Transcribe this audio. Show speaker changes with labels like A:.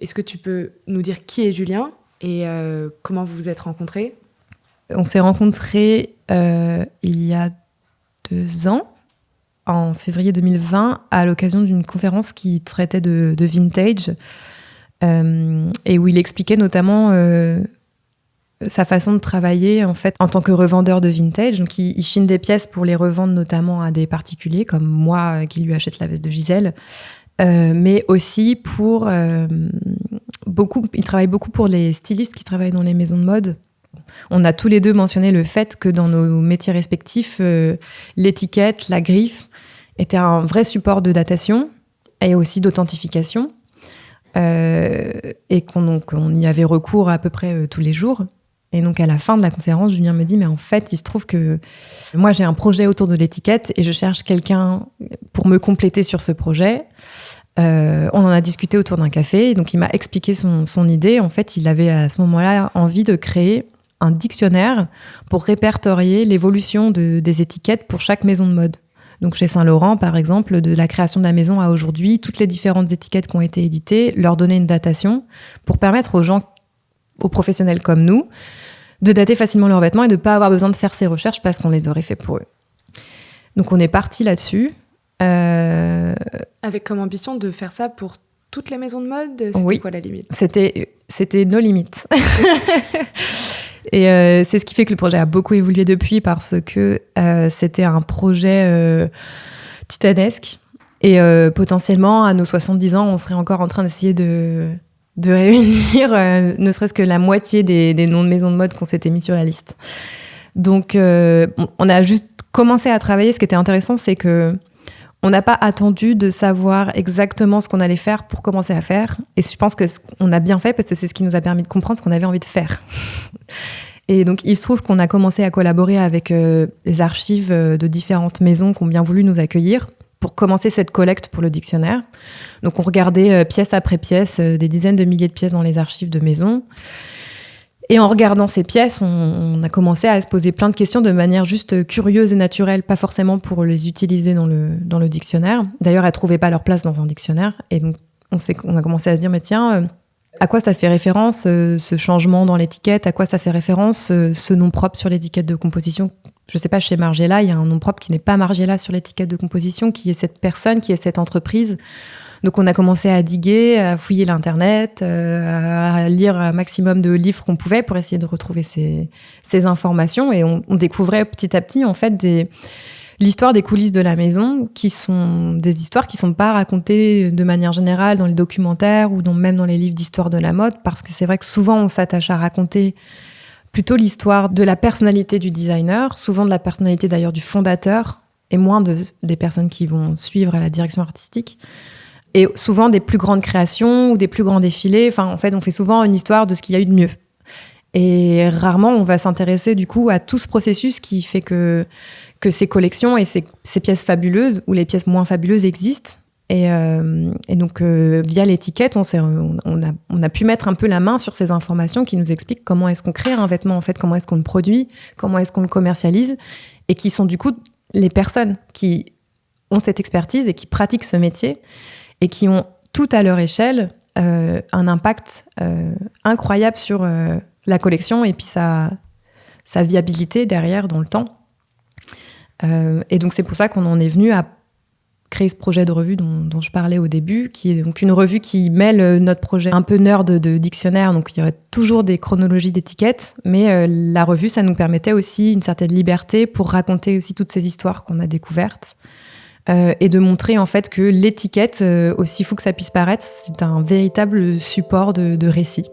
A: Est-ce que tu peux nous dire qui est Julien et comment vous vous êtes rencontrés ?
B: On s'est rencontrés il y a 2 ans, en février 2020, à l'occasion d'une conférence qui traitait de vintage et où il expliquait notamment sa façon de travailler en fait en tant que revendeur de vintage. Donc il chine des pièces pour les revendre notamment à des particuliers comme moi qui lui achète la veste de Gisèle, mais aussi pour il travaille beaucoup pour les stylistes qui travaillent dans les maisons de mode. On a tous les deux mentionné le fait que dans nos métiers respectifs, l'étiquette, la griffe était un vrai support de datation et aussi d'authentification, et qu'on y avait recours à peu près tous les jours. Et donc à la fin de la conférence, Julien me dit « Mais en fait, il se trouve que moi j'ai un projet autour de l'étiquette et je cherche quelqu'un pour me compléter sur ce projet. » On en a discuté autour d'un café, et donc il m'a expliqué son idée. En fait, il avait à ce moment-là envie de créer un dictionnaire pour répertorier l'évolution des étiquettes pour chaque maison de mode. Donc chez Saint-Laurent, par exemple, de la création de la maison à aujourd'hui, toutes les différentes étiquettes qui ont été éditées, leur donner une datation pour permettre aux gens, aux professionnels comme nous, de dater facilement leurs vêtements et de ne pas avoir besoin de faire ces recherches parce qu'on les aurait fait pour eux. Donc on est parti là-dessus.
A: Avec comme ambition de faire ça pour toutes les maisons de mode ? C'était quoi la limite ?
B: C'était nos limites. Et c'est ce qui fait que le projet a beaucoup évolué depuis, parce que c'était un projet titanesque. Et potentiellement, à nos 70 ans, on serait encore en train d'essayer de réunir ne serait-ce que la moitié des noms de maisons de mode qu'on s'était mis sur la liste. Donc, on a juste commencé à travailler. Ce qui était intéressant, c'est que on n'a pas attendu de savoir exactement ce qu'on allait faire pour commencer à faire. Et je pense qu'on a bien fait, parce que c'est ce qui nous a permis de comprendre ce qu'on avait envie de faire. Et donc, il se trouve qu'on a commencé à collaborer avec les archives de différentes maisons qui ont bien voulu nous accueillir pour commencer cette collecte pour le dictionnaire. Donc, on regardait pièce après pièce, des dizaines de milliers de pièces dans les archives de maisons. Et en regardant ces pièces, on a commencé à se poser plein de questions de manière juste curieuse et naturelle, pas forcément pour les utiliser dans le dictionnaire. D'ailleurs, elles ne trouvaient pas leur place dans un dictionnaire. Et donc, on a commencé à se dire, mais tiens, à quoi ça fait référence ce changement dans l'étiquette ? À quoi ça fait référence ce nom propre sur l'étiquette de composition ? Je ne sais pas, chez Margiela, il y a un nom propre qui n'est pas Margiela sur l'étiquette de composition, qui est cette personne, qui est cette entreprise. Donc on a commencé à diguer, à fouiller l'internet, à lire un maximum de livres qu'on pouvait pour essayer de retrouver ces informations. Et on découvrait petit à petit en fait l'histoire des coulisses de la maison, qui sont des histoires qui ne sont pas racontées de manière générale dans les documentaires ou même dans les livres d'histoire de la mode, parce que c'est vrai que souvent on s'attache à raconter plutôt l'histoire de la personnalité du designer, souvent de la personnalité d'ailleurs du fondateur, et moins des personnes qui vont suivre à la direction artistique. Et souvent des plus grandes créations ou des plus grands défilés. Enfin, en fait, on fait souvent une histoire de ce qu'il y a eu de mieux. Et rarement, on va s'intéresser du coup à tout ce processus qui fait que ces collections et ces pièces fabuleuses ou les pièces moins fabuleuses existent. Et donc, via l'étiquette, on a pu mettre un peu la main sur ces informations qui nous expliquent comment est-ce qu'on crée un vêtement, en fait, comment est-ce qu'on le produit, comment est-ce qu'on le commercialise, et qui sont du coup les personnes qui ont cette expertise et qui pratiquent ce métier, et qui ont tout à leur échelle un impact incroyable sur la collection et puis sa viabilité derrière dans le temps. Et donc c'est pour ça qu'on en est venu à créer ce projet de revue dont je parlais au début, qui est donc une revue qui mêle notre projet un peu nerd de dictionnaire, donc il y aurait toujours des chronologies d'étiquettes, mais la revue, ça nous permettait aussi une certaine liberté pour raconter aussi toutes ces histoires qu'on a découvertes. Et de montrer en fait que l'étiquette, aussi fou que ça puisse paraître, c'est un véritable support de récit.